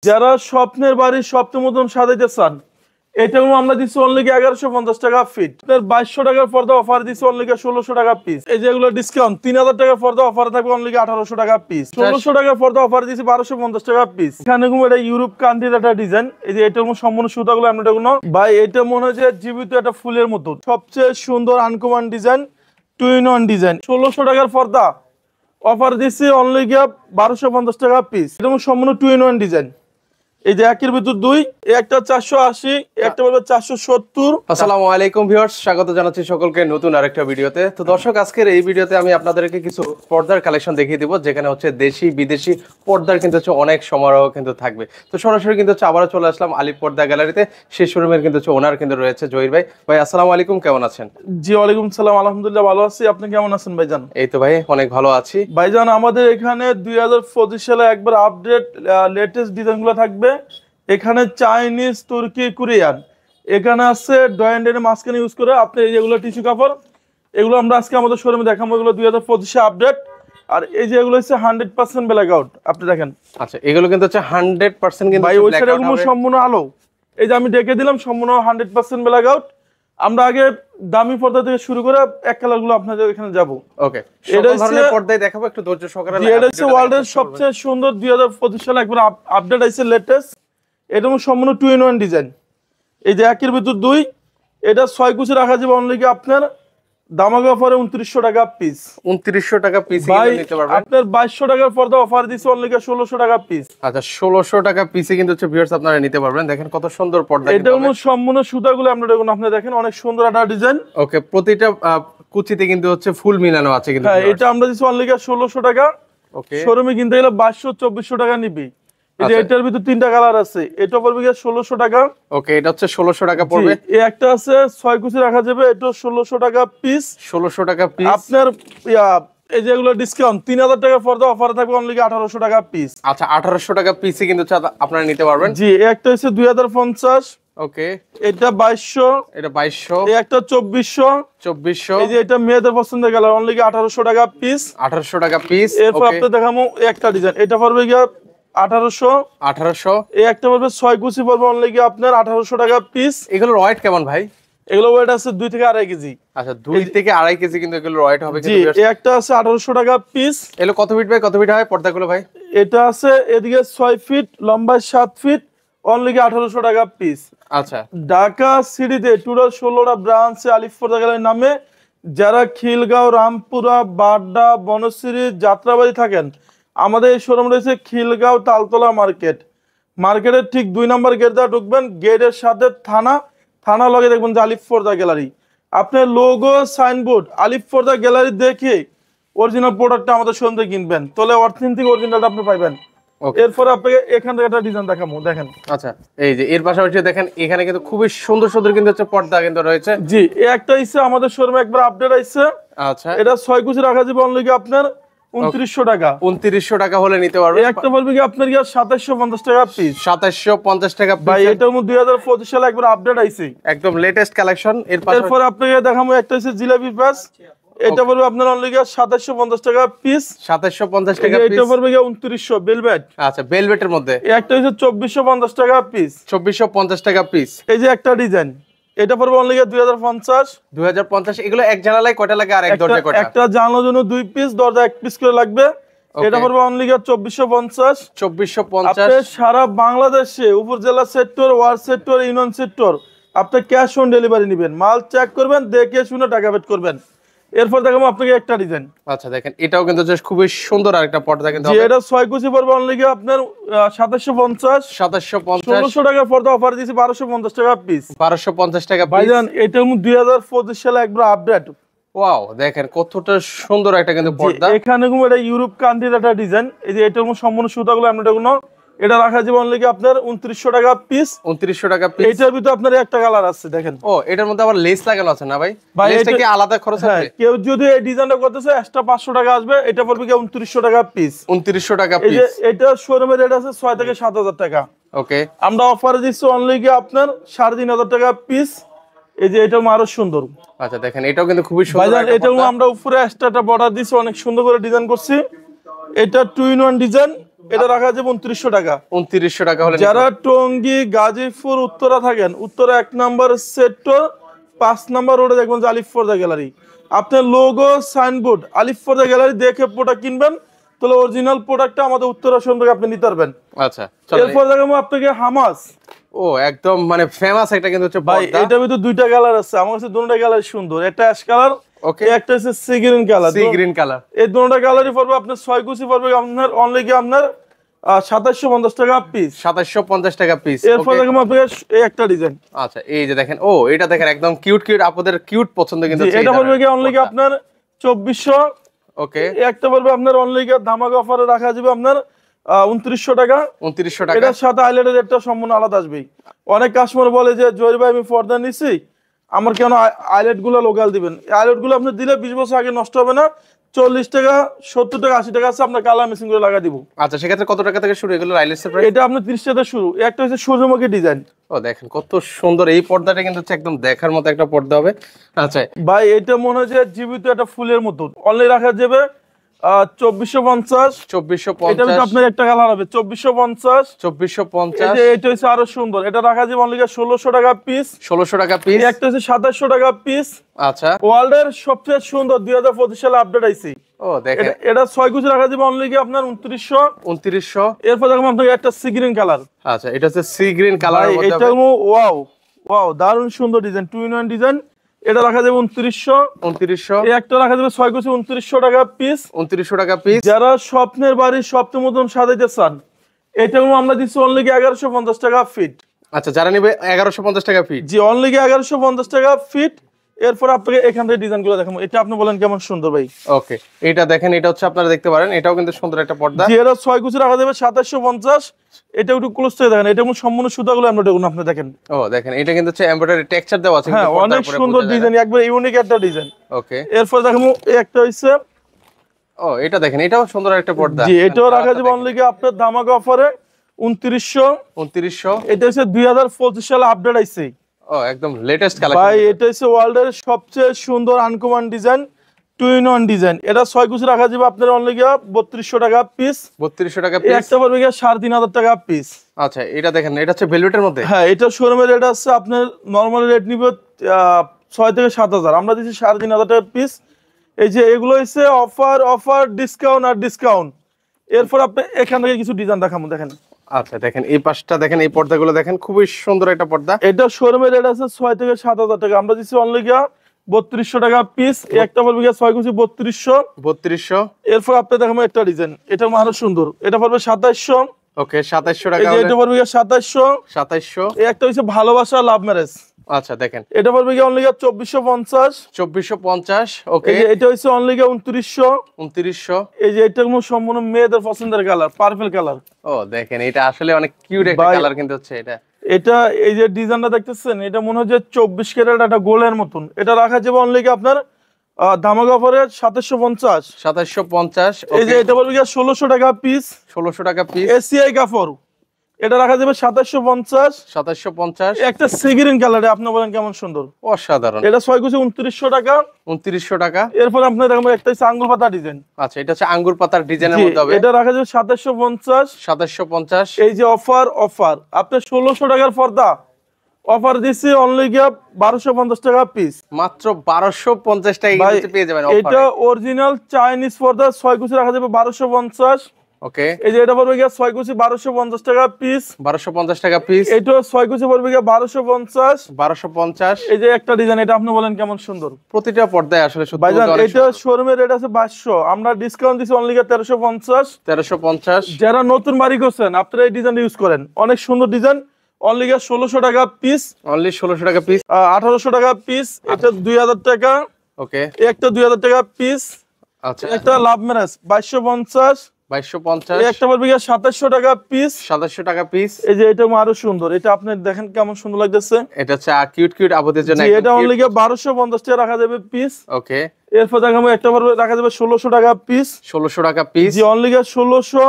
যারা স্বপ্নের বাড়ি স্বপ্নের মতন সাজাইতে চান, এটা আমরা দিচ্ছি অনলি 1150 টাকা ফিট। 2200 টাকার পর্দা অফার দিচ্ছি অনলি 1600 টাকা পিস। এই যেগুলো ডিসকাউন্ট 3000 টাকার পর্দা অফার থাকবে অনলি 1800 টাকা পিস। 1600 টাকার পর্দা অফার দিচ্ছি 1250 টাকা পিস। এখানে এটা ইউরোপ কান্ট্রির একটা ডিজাইন। এই যে এটার সম্পূর্ণ সুতাগুলো আমরা কোনো ভাই, এটা মনে হয় যে জীবিত একটা ফুলের মতো, সবচেয়ে সুন্দর আনকমন ডিজাইন, 2-in-1 ডিজাইন। 1600 টাকার পর্দা অফার দিচ্ছি অনলি 1250 টাকা পিস। এটা সম্পূর্ণ 2-in-1 ডিজাইন। এই যে একের ভিতর দুই, একটা 480, একটা বলবে 470। আসসালামু আলাইকুম ভিউয়ার্স, স্বাগত জানাচ্ছি সকলকে নতুন আরেকটা ভিডিওতে। তো দর্শক, আজকের এই ভিডিওতে আমি আপনাদেরকে কিছু পর্দার কালেকশন দেখিয়ে দিব, যেখানে হচ্ছে দেশি বিদেশি পর্দার কিন্তু হচ্ছে অনেক সমারোহ কিন্তু থাকবে। তো সরাসরি কিন্তু হচ্ছে আবারও চলে আসলাম আলিফ পর্দা গ্যালারিতে। সেই শোরুমের কিন্তু হচ্ছে ওনার কিন্তু রয়েছে জহির ভাই। ভাই আসসালামু আলাইকুম, কেমন আছেন? জি ওয়ালাইকুম সালাম, আলহামদুলিল্লাহ ভালো আছি। আপনি কেমন আছেন ভাইজান? এই তো ভাই অনেক ভালো আছি ভাইজান। আমাদের এখানে 2025 সালে একবার আপডেট লেটেস্ট ডিজাইনগুলো থাকবে। এখানে চাইনিজ, তুর্কি, কোরিয়ান, এখানে আছে ডয়েন্ডের মাঝখানে ইউজ করে আপনি এই যেগুলো টিস্যু কাপড়, এগুলো আমরা আজকে আমাদের শোরুমে দেখাবো। এগুলো 2025 আপডেট। আর এই যে এগুলো হচ্ছে 100% ব্ল্যাক আউট, আপনি দেখেন। আচ্ছা, এগুলো কিন্তু হচ্ছে 100% কিন্তু ভাই ওই সাইডে এগুলো সম্পূর্ণ আলো। এই যে আমি ডেকে দিলাম সম্পূর্ণ 100% ব্ল্যাক আউট। আমরা আগে দামি পর্দা থেকে শুরু করে এক কালার গুলো আপনাদের এখানে যাব। ওকে, সকল ধরনের পর্দায় দেখাবো, একটু ধৈর্য সহকারে। এটা হচ্ছে ওয়ার্ল্ডের সবচেয়ে সুন্দর 2025 সালে একবার আপডেট আইছে লেটেস্ট। এটা সম্পূর্ণ 2-in-1 ডিজাইন। এই যে একের ভিতর দুই, এটা 6 কুচি রাখা যাবে অনলি আপনার দামাগা অফারে 2900 টাকা পিস। 2900 টাকা পিস নিতে পারবেন। আপনার 2200 টাকার পর্দা অফার দিছি অনলি 1600 টাকা পিস। আচ্ছা, 1600 টাকা পিসে কিন্তু হচ্ছে ভিউয়ার্স আপনারা নিতে পারবেন। দেখেন কত সুন্দর পর্দা। এটা সম্পূর্ণ সুতাগুলো আমরা দেখুন, আপনি দেখেন অনেক সুন্দর একটা ডিজাইন। ওকে, প্রতিটা কুচিতে কিন্তু হচ্ছে ফুল মিলানো আছে কিন্তু। হ্যাঁ, এটা আমরা দিছি অনলি 1600 টাকা। ওকে, শোরুমে কিনতে গেলে 2200-2400 টাকা নিবি। এই যে এটার ভিতর তিনটা কালার আছে, এটা পড়বে 1600 টাকা। ওকে, এটা হচ্ছে 1600 টাকা পড়বে। এই একটা আছে 6 কুচি রাখা যাবে, এটা 1600 টাকা পিস। 1600 টাকা পিস। আপনার এই যে এগুলো ডিসকাউন্ট 3000 টাকা পর্দা অফার থাকবে অনলি 1800 টাকা পিস। আচ্ছা, 1800 টাকা পিসে কিন্তু আপনারা নিতে পারবেন। জি, একটা হচ্ছে 2050। ওকে, এটা 2200, এটা 2200, এই একটা 2400। এই যে এটা মেয়েদের পছন্দের কালার অনলি 1800 টাকা পিস। 1800 টাকা পিস। এরপর আপনাদের দেখাবো একটা ডিজাইন, এটা পড়বে 1800। এই একটা পড়বে 6 কুচি পড়বে অনলি আপনার 1800 টাকা পিস। এগুলোর ওয়েট কেমন ভাই? এগুলো ওয়েট আছে 2 থেকে 2.5 কেজি। আচ্ছা, 2 থেকে 2.5 কেজি কিন্তু এগুলোর ওয়েট হবে। জি, এই একটা আছে 1800 টাকা পিস। এগুলো কত ফিট বাই কত ফিট হয় পর্দাগুলো ভাই? এটা আছে এদিকে 6 ফিট, লম্বায় 7 ফিট, অনলি 1800 টাকা পিস। আচ্ছা, ঢাকা সিটিতে টোটাল 16টা ব্রাঞ্চে আলিফ পর্দা গ্যালারির নামে, যারা খিলগাঁও, রামপুরা, বাড্ডা, বনশ্রী, যাত্রাবাড়ি থাকেন, আমাদের এই শোরুম রয়েছে খিলগাঁও তালতলা মার্কেটের ঠিক 2 নম্বর গেট দিয়ে ঢুকবেন। গেটের সাথে থানা লগে দেখবেন যে আলিফ পর্দা গ্যালারি। আপনার লোগো সাইনবোর্ড আলিফ পর্দা গ্যালারি দেখে অরিজিনাল প্রোডাক্টটা আমাদের শোরুম থেকে কিনবেন, তাহলে অথেন্টিক অরিজিনালটা আপনি পাইবেন। এরপরে আপনাকে এখান থেকে একটা ডিজাইন দেখাবো, দেখেন। আচ্ছা, এই যে এর পাশাপাশি দেখেন এখানে কিন্তু খুবই সুন্দর সুন্দর কিন্তু হচ্ছে পর্দা কিন্তু রয়েছে। জি, এই একটা ইচ্ছে আমাদের শোরুমে একবার আপডেট আইছে। আচ্ছা, এটা 6 কুচি রাখা যাবে অনলি আপনার 2900 টাকা। 2900 টাকা হলে নিতে পারবেন। একটা বলবে কি আপনার 2750 টাকা পিস। 2750 টাকা পিস। ভাই এটা 2025 সালে একবার আপডেট আইছে, একদম লেটেস্ট কালেকশন। এরপর আপনাকে দেখাবো একটা হচ্ছে জিলাপি পাস। এটা পড়বে আপনার অনলি 2750 টাকা পিস। 2750 টাকা পিস। এটা পড়বে 2900 ভেলভেট। আচ্ছা, ভেলভেটের মধ্যে একটা হচ্ছে 2450 টাকা পিস। 2450 টাকা পিস। এই যে একটা ডিজাইন, এটা পড়বে অনলি 2050। এগুলো এক জানালায় কয়টা লাগে আর এক দরজায় কয়টা? একটা জানালার জন্য 2 পিস, দরজা 1 পিস করে লাগবে। এটা পড়বে অনলি 2450। 2450। আপনি সারা বাংলাদেশে উপজেলা sector, word sector, union sector আপনি ক্যাশ অন ডেলিভারি নেবেন। মাল চেক করবেন, দেখে শুনে টাকা পেড করবেন। এরপর দেখাবো আপনাকে একটা ডিজাইন। আচ্ছা, দেখেন এটাও কিন্তু খুবই সুন্দর আরেকটা পর্দা কিন্তু। এটা 6 কুচি পড়বে অনলি আপনার 2750। 1600 টাকা পর্দা অফার দিয়েছি 1250 টাকা পিস। 1250 টাকা পিস। ভাইজান এটা 2025 সালে একবার আপডেট। ওয়াও, দেখেন কতটা সুন্দর একটা কিন্তু পর্দা। এখানে এটা ইউরোপ কান্ট্রির একটা ডিজাইন। এই যে এটার সম্পূর্ণ সুতাগুলো আমরা এটা রাখা যাবে অনলি আপনার 2900 টাকা পিস। 2900 টাকা পিস। এটার ভিতরে আপনার একটা কালার আছে, দেখেন। ও, এটার মধ্যে আবার লেস লাগানো আছে না ভাই? লেসটা কি আলাদা খরচ আছে? কেউ যদি এই ডিজাইনটা করতেছে এক্সট্রা 500 টাকা আসবে। এটা পড়বে 2900 টাকা পিস। 2900 টাকা পিস। এই যে এটা শোরুমের রেট আছে 6 থেকে 7000 টাকা। ওকে, আমরা অফারে দিচ্ছি অনলি আপনার 3500 টাকা পিস। এই যে এটা আরো সুন্দর। আচ্ছা, দেখেন এটাও কিন্তু খুবই সুন্দর। ভাইজান এটাও আমরা উপরে এক্সট্রা একটা বর্ডার দিছি, অনেক সুন্দর করে ডিজাইন করছি। এটা 2-in-1 ডিজাইন। এটা রাখা যাবে 2900 টাকা। 2900 টাকা হলে যারা টঙ্গী গাজীপুর উত্তরা থাকেন, উত্তরা 1 নম্বর সেক্টর 5 নম্বর রোডে দেখবেন যে আলিফ পর্দা গ্যালারি। আপনার লোগো সাইনবোর্ড আলিফ পর্দা গ্যালারি দেখে প্রোডাক্ট কিনবেন, তাহলে অরিজিনাল প্রোডাক্টটা আমাদের উত্তরা শোরুম থেকে আপনি নিতে পারবেন। আচ্ছা এরপর দেখাবো আপনাকে হামাস। ও একদম মানে ফেমাস একটা কিন্তু হচ্ছে ভাই পর্দা। এটার ভিতর দুইটা কালার আছে, আমার কাছে দুটোটা কালার সুন্দর। একটা অ্যাশ কালার, ওকে, একটা হচ্ছে sea green colour. Sea green colour. এই দুটোটা কালারই পড়বে আপনার 6 কুচি পড়বে আপনার অনলি কি আপনার 2750 টাকা পিস। 2750 টাকা পিস। এরপর দেখাবো আপনাকে এই একটা ডিজাইন। আচ্ছা এই যে দেখেন, ও এটা দেখেন একদম কিউট কিউট, আপনাদের কিউট পছন্দ কিন্তু এটা পড়বে কি অনলি কি আপনার 2400। ওকে, একটা পড়বে আপনার অনলি কি ধামাকা অফারে রাখা যাবে আপনার 2900 টাকা। 2900 টাকা। এটার সাথে হাইলাইটের রেটটা সম্পূর্ণ আলাদা আসবে। অনেক কাস্টমার বলে যে জহির ভাই আমি পর্দা নিছি, আমার কেন হাইলাইট গুলো লোকাল দিবেন? হাইলাইট গুলো আপনি দিলে 20 বছর আগে নষ্ট হবে না। 40 টাকা 70 টাকা 80 টাকা আছে, আপনার কালার মেশিন করে লাগা দিব। আচ্ছা সেক্ষেত্রে কত টাকা থেকে শুরু এগুলো হাইলাইটসের প্রাইস? এটা আপনার 30 টাকা শুরু। একটা হচ্ছে সূর্যমুখী ডিজাইন। ও দেখেন কত সুন্দর এই পর্দাটা কিন্তু হচ্ছে একদম দেখার মতো একটা পর্দা হবে। আচ্ছা ভাই এটা মনে হয় যে জীবিত একটা ফুলের মতো। অনলি রাখা যাবে 2450। 2450। এটা আপনার একটা কালার হবে 2450। 2450। এটা হচ্ছে আরো সুন্দর, এটা রাখা যাবে অনলি 1600 টাকা পিস। 1600 টাকা পিস। একটা হচ্ছে 2700 টাকা পিস। আচ্ছা ওয়ার্ল্ডের সবচেয়ে সুন্দর 2025 সালে আপডেট আইছি। ও দেখেন এটা 6 কুচি রাখা যাবে অনলি কি আপনার 2900। 2900। এরপর দেখুন আপনাকে একটা সি গ্রিন কালার। আচ্ছা এটা হচ্ছে সি গ্রিন কালারের মধ্যে এটা হবে। ওয়াও ওয়াও দারুণ সুন্দর ডিজাইন, 2-in-1 ডিজাইন। এটা রাখা যাবে 2900। 2900। এই একটা রাখা যাবে 6 কুচি 2900 টাকা পিস। 2900 টাকা পিস। যারা স্বপ্নের বাড়ির সপ্তম মতন সাজাইতে চান, এটা আমরা দিচ্ছি অনলি কি 1150 টাকা ফিট। আচ্ছা যারা নেবে 1150 টাকা ফিট। জি অনলি কি 1150 টাকা ফিট। এরপর আপনাকে এখান থেকে ডিজাইনগুলো দেখাবো। এটা আপনি বলেন কেমন সুন্দর ভাই। ওকে এটা দেখেন, এটা হচ্ছে আপনারা দেখতে পারেন, এটাও কিন্তু সুন্দর একটা পর্দা। জি এটা 6 কুচি রাখা যাবে 2750। এটা একটু ক্লোজ থেকে দেখেন, এটা সম্পূর্ণ সুতাগুলো আমরা দেখুন, আপনি দেখেন। ও দেখেন এটা কিন্তু হচ্ছে এমব্রয়ডারি টেক্সচার দেওয়া আছে, হ্যাঁ অনেক সুন্দর ডিজাইন, একবার ইউনিক একটা ডিজাইন। ওকে এরপর দেখাবো এই একটা হইছে। ও এটা দেখেন, এটাও সুন্দর একটা পর্দা। জি এটাও রাখা যাবে অনলি কি আপনার ধামাকা অফারে 2900। 2900। এটা হচ্ছে 2025 সালে আপডেট আইছে। ও একদম লেটেস্ট কালেকশন ভাই এটা হচ্ছে ওয়ার্ল্ডের সবচেয়ে সুন্দর আনকমন ডিজাইন, 2-in-1 ডিজাইন। এটা 6 কুচি রাখা যাবে আপনার অনলি কি 3200 টাকা পিস। 3200 টাকা এই পিস। একটা পড়বে কি 3500 টাকা পিস। আচ্ছা এটা দেখেন, এটা হচ্ছে ভেলভেটের মধ্যে। হ্যাঁ এটা শোরুমের রেট আছে আপনার নরমাল রেট নিবে 6 থেকে 7000, আমরা দিচ্ছি 3500 টাকা পিস। এই যে এগুলো হচ্ছে অফার ডিসকাউন্ট আর ডিসকাউন্ট। এরপর আপনি এখান থেকে কিছু ডিজাইন দেখাবো, দেখেন। আচ্ছা দেখেন এই পাশটা দেখেন, এই পর্দাগুলো দেখেন, খুবই সুন্দর একটা পর্দা। এটা শোরুমের রেট আছে 6 থেকে 7000 টাকা, আমরা দিচ্ছি অনলি গিয়া 3200 টাকা পিস। একটা পড়বে গিয়া 6 কুচি 3200। 3200। এরপর আপনি দেখাবো একটা ডিজাইন, এটা আরো সুন্দর। এটা পড়বে 2700। ওকে 2700 এই টাকা যে হলে এটা পড়বে গিয়া 2700। 2700। এই একটা হচ্ছে ভালোবাসা লাভ ম্যারেজ। আচ্ছা দেখেন এটা পড়বে গিয়া অনলি গিয়া 2450। 2450। ওকে এই যে এটা হচ্ছে অনলি গিয়া 2900। 2900। এই যে এটা সম্পূর্ণ মেয়েদের পছন্দের কালার, পার্পল কালার। ও দেখেন এটা আসলে অনেক কিউট একটা ভাই, কালার কিন্তু হচ্ছে এটা। এটা এই যে ডিজাইনটা দেখতেছেন, এটা মনে হয় যে 24 ক্যারেট একটা গোল্ডের মতন। এটা রাখা যাবে অনলি কি আপনার ধামাকা অফারে 2750। 2750। এই যে এটা পড়বে গিয়া 1600 টাকা পিস। 1600 টাকা পিস। এসিআই কাপড়, এটা রাখা যাবে 2750। 2750। একটা সিগ্রিন কালারে, আপনি বলেন কেমন সুন্দর, অসাধারণ। এটা 6 কুচি 2900 টাকা। 2900 টাকা। এরপর আপনার দেখবেন একটা হচ্ছে আঙ্গুর পাতা ডিজাইন। আচ্ছা এটা হচ্ছে আঙ্গুর পাতার ডিজাইনের জি, মধ্যে হবে। এটা রাখা যাবে 2750। 2750। এই যে অফার আপনি 1600 টাকার পর্দা অফার দিছি অনলি গিয়া 1250 টাকা পিস। মাত্র 1250 টাকা ভাই কিন্তু পেয়ে যাবেন এটা অফারে। অরিজিনাল চাইনিজ পর্দা 6 কুচি রাখা যাবে 1250। ওকে এই যে এটা পড়বে গিয়া 6 কুচি 1250 টাকা পিস। 1250 টাকা পিস। এটা 6 কুচি পড়বে গিয়া 1250। 1250। এই যে একটা ডিজাইন, এটা আপনি বলেন কেমন সুন্দর। প্রতিটা পর্দায় আসলে সত্যি ভাইজান বলতে অনেক এটা সুন্দর। শোরুমের রেট আছে 2200, আমরা ডিসকাউন্ট দিছি অনলি গিয়া 1350। 1350। যারা নতুন বাড়ি করছেন আপনারা এই ডিজাইন ইউজ করেন, অনেক সুন্দর ডিজাইন। অনলি গিয়া 1600 টাকা পিস। অনলি 1600 টাকা পিস। 1800 টাকা পিস। এটা 2000 টাকা। ওকে একটা 2000 টাকা পিস। আচ্ছা একটা লাভ ম্যারেজ 2250। 2250। একটা পড়বে গিয়া 2700 টাকা পিস। 2700 টাকা পিস। এই যে এটা আরো সুন্দর, এটা আপনি দেখেন কেমন সুন্দর লাগতেছে। এটা হচ্ছে কিউট কিউট আপুদের জন্য জি, এটা একদম অনলি cute। গিয়া 1250 টাকা রাখা যাবে পিস। ওকে এরপর দেখাবো একটা পড়বে রাখা যাবে 1600 টাকা পিস। 1600 টাকা পিস। জি অনলি গিয়া 1600।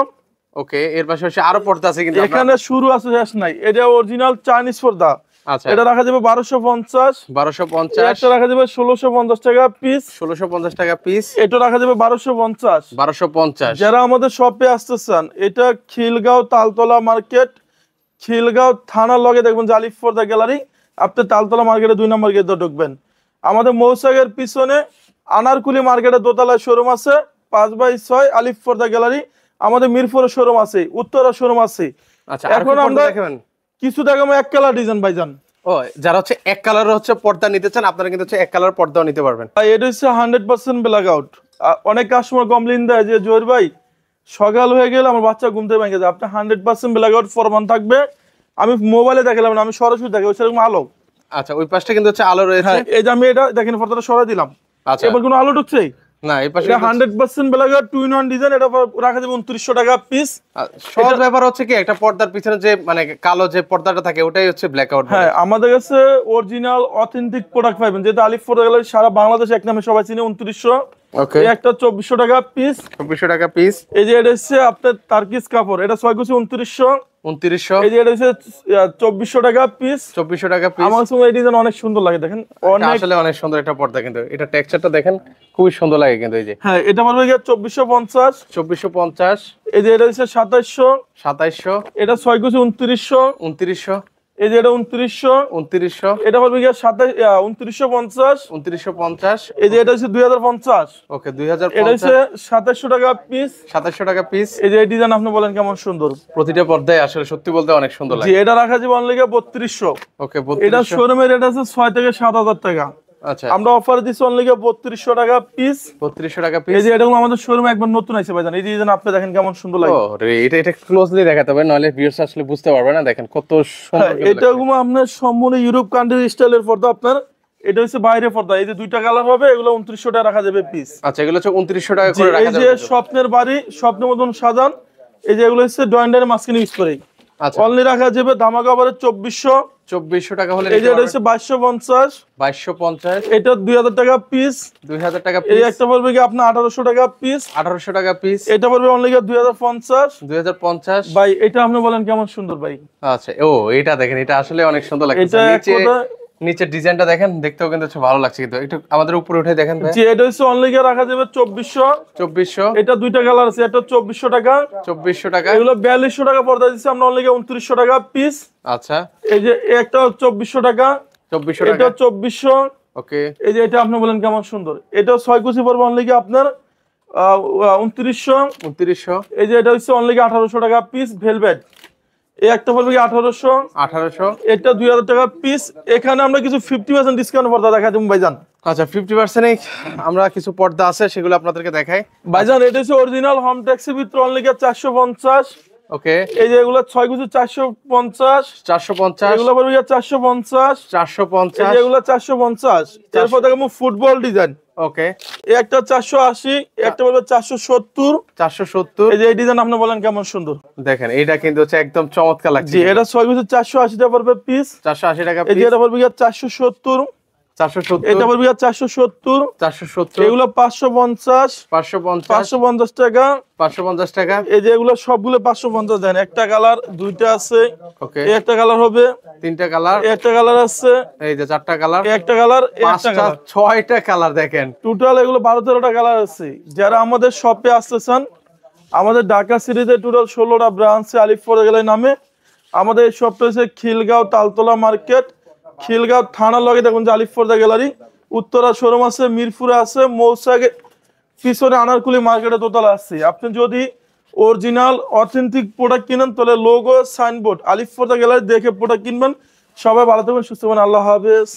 ওকে এর পাশাপাশি আরো পর্দা আছে কিন্তু এখানে শুরু আছে শেষ নাই, এটা অরিজিনাল চাইনিজ পর্দা। আচ্ছা এটা রাখা যাবে 1250, 1250, একটা রাখা যাবে 1650 টাকা পিস, 1650 টাকা পিস, এটা রাখা যাবে 1250। 1250। যারা আমাদের শপে আসতে চান, এটা খিলগাঁও তালতলা মার্কেট, খিলগাঁও থানার লগে দেখবেন যে আলিফ পর্দা গ্যালারি, আপনি তালতলা মার্কেটে 2 নম্বর গেটে ঢুকবেন। আমাদের মৌসাগের পিছনে আনারকুলি মার্কেটে দোতলায় শোরুম আছে, 5/6 আলিফ পর্দা গ্যালারি। আমাদের মিরপুরে শোরুম আছে, উত্তরা শোরুম আছে। আচ্ছা এখন আমরা কিছু দেখাবো এক কালার ডিজাইন ভাইজান। ও যারা হচ্ছে এক কালারের হচ্ছে পর্দা নিতে চান, আপনারা কিন্তু হচ্ছে এক কালার পর্দাও নিতে পারবেন। এটা হচ্ছে 100% ব্ল্যাক আউট। অনেক কাস্টমার কমপ্লেইন দেয় যে জোর ভাই সকাল হয়ে গেলে আমার বাচ্চা ঘুম থেকে ভেঙে যায়, আপনি 100% ব্ল্যাক আউট ফরমান থাকবে। আমি মোবাইলে দেখালাম না, আমি সরাসরি দেখাবো সেরকম আলো। আচ্ছা ওই পাশটা কিন্তু হচ্ছে আলো রয়েছে। এই যে আমি এটা দেখেন পর্দাটা সরাই দিলাম। আচ্ছা এবার কোনো আলো ঢুকছে না, এই পাশে 100% ব্ল্যাক আউট 2-in-1 ডিজাইন। এটা রাখা যাবে 2900 টাকা পিস। সহজ ব্যাপার হচ্ছে কি, একটা পর্দার পিছনে যে মানে কালো যে পর্দাটা থাকে ওটাই হচ্ছে ব্ল্যাক আউট। হ্যাঁ, আমাদের কাছে অরিজিনাল অথেন্টিক প্রোডাক্ট পাবেন, যেটা আলিফ পর্দা গ্যালারি সারা বাংলাদেশ এক নামে সবাই চিনে। 2900, ওকে, একটা 2400 টাকা পিস, 2400 টাকা পিস। এই যে এটা হচ্ছে আপনার তার্কিস কাপড়, এটা 6 কুচি 2900, 2900। এই যে এটা হচ্ছে 2400 টাকা পিস, 2400 টাকা পিস। আমার কাছে এই ডিজাইন অনেক সুন্দর লাগে, দেখেন আসলে অনেক সুন্দর একটা পর্দা, কিন্তু এটা টেক্সচারটা দেখেন খুবই সুন্দর লাগে কিন্তু। এই যে হ্যাঁ, এটা পড়বে 2450, 2450, এই যে এটা হচ্ছে 2700, 2700, এটা 6 কুচি 2900, 2900, এই যে এটা 2900, 2900, এটা পড়বে 2950, 2950, এই যে এটা হচ্ছে 2050, ওকে এটা 2050, হচ্ছে 2700 টাকা পিস, 2700 টাকা পিস। এই যে এই ডিজাইন আপনি বলেন কেমন সুন্দর। প্রতিটা পর্দায় আসলে সত্যি বলতে অনেক সুন্দর জি, লাগে। এটা রাখা যাবে অনলি 3200, ওকে এটা 3200। শোরুমের রেট আছে 6 থেকে 7000 টাকা, আচ্ছা আমরা অফার দিচ্ছি অনলি 3200 টাকা পিস। 3200 টাকা পিস। এই যে এটা আমাদের শোরুমে একবার নতুন আছে ভাইজান, এই ডিজাইন আপনি দেখেন কেমন সুন্দর লাগে। ও রে, এটা ক্লোজলি দেখাতে হবে, নাহলে ভিউয়ার্স আসলে বুঝতে পারবে না। দেখেন কত সুন্দর। এটা আপনার সম্পূর্ণ ইউরোপ কান্ট্রি স্টাইলের পর্দা আপনার, এটা হচ্ছে বাইরে পর্দা। এই যে দুইটা কালার হবে, এগুলো 2900 টাকা রাখা যাবে পিস। আচ্ছা এগুলো হচ্ছে 2900 টাকা করে রাখা এই যাবে। যে স্বপ্নের বাড়ি, স্বপ্নের মতন সাজান, এই যে এগুলো হচ্ছে ডয়েন্ডারের মাঝখানে ইউজ করে আচ্ছা অনলি রাখা যাবে ধামাকা অফারে 2400 টাকা হলে এই যে এটা হচ্ছে 2250, 2250, এটা 2000 টাকা পিস, 2000 টাকা এই পিস। একটা পড়বে কি আপনার 1800 টাকা পিস, 1800 টাকা পিস। এটা পড়বে অনলি 2050। 2050 ভাই এটা আপনি বলেন কেমন সুন্দর ভাই। আচ্ছা ও এটা দেখেন, এটা আসলে অনেক সুন্দর লাগছে। এটা নিচে নিচের ডিজাইনটা দেখেন, দেখতেও কিন্তু খুব ভালো লাগছে। কিন্তু একটু আমাদের উপরে উঠে দেখেন ভাই। জি, এটা হচ্ছে অনলি রাখা যাবে 2400, 2400, এটা দুইটা কালার আছে, এটা 2400 টাকা, 2400 টাকা। এগুলো 4200 টাকা পর্দা দিচ্ছি আমরা অনলি 2900 টাকা পিস। আচ্ছা এই যে একটা 2400 টাকা, 2400 এটা টাকা, 2400, ওকে। এই যে এটা আপনি বলেন কেমন সুন্দর, এটা 6 কুচি পড়বে অনলি আপনার 2900, 2900, এই যে এটা হচ্ছে অনলি 1800 টাকা পিস ভেলভেট, এই একটা পড়বে 1800, 1800, এটা 2000 টাকা পিস। এখানে আমরা কিছু 50% ডিসকাউন্ট পর্দা দেখা দেবো ভাইজান। আচ্ছা 50% আমরা কিছু পর্দা আছে সেগুলো আপনাদেরকে দেখাই ভাইজান। এটা হচ্ছে অরিজিনাল হোম ট্যাক্সের ভিতরে অনলি 450, ওকে। এই যে এগুলো 6 কুচি 450, 450, এগুলো পড়বে 450, এই 450, যে এগুলো 450। এরপর দেখো ফুটবল ডিজাইন, ওকে। এই একটা 480, একটা বলবে 470, 470, এই যে এই ডিজাইন আপনি বলেন কেমন সুন্দর। দেখেন এইটা কিন্তু হচ্ছে একদম চমৎকার লাগছে। জি, এটা 6 কুচি 480 টাকা পড়বে পিস, 480 টাকা এই যে পিস। এটা পড়বে 470, 470, এটা পড়বে 470, 470, এগুলো 550, 550, 550 টাকা, 550 টাকা, এই যে এগুলো সবগুলো 550 দেন। একটা কালার, দুইটা আছে, ওকে। এই একটা কালার হবে, তিনটা কালার, এই একটা কালার আছে, এই যে চারটা কালার, এই একটা কালার, এই একটা পাঁচটা, কালার, 6টা কালার দেখেন। টোটাল এগুলো 12-13টা কালার আছে। যারা আমাদের শপে আসতে চান, আমাদের ঢাকা সিটিতে টোটাল 16টা ব্রাঞ্চে আলিফ পর্দা গ্যালারি নামে। আমাদের এই শপটা হচ্ছে খিলগাঁও তালতলা মার্কেট, খিলগাঁও থানার লগে দেখুন যে আলিফ পর্দা গ্যালারি। উত্তরা শোরুম আছে, মিরপুরে আছে, মৌসাকে পিছনে আনারকুলি মার্কেটে দোতলা আছে। আপনি যদি অরিজিনাল অথেন্টিক প্রোডাক্ট কিনেন তাহলে লোগো সাইনবোর্ড আলিফ পর্দা গ্যালারি দেখে প্রোডাক্ট কিনবেন। সবাই ভালো থাকবেন, সুস্থ থাকবেন, আল্লাহ হাফেজ।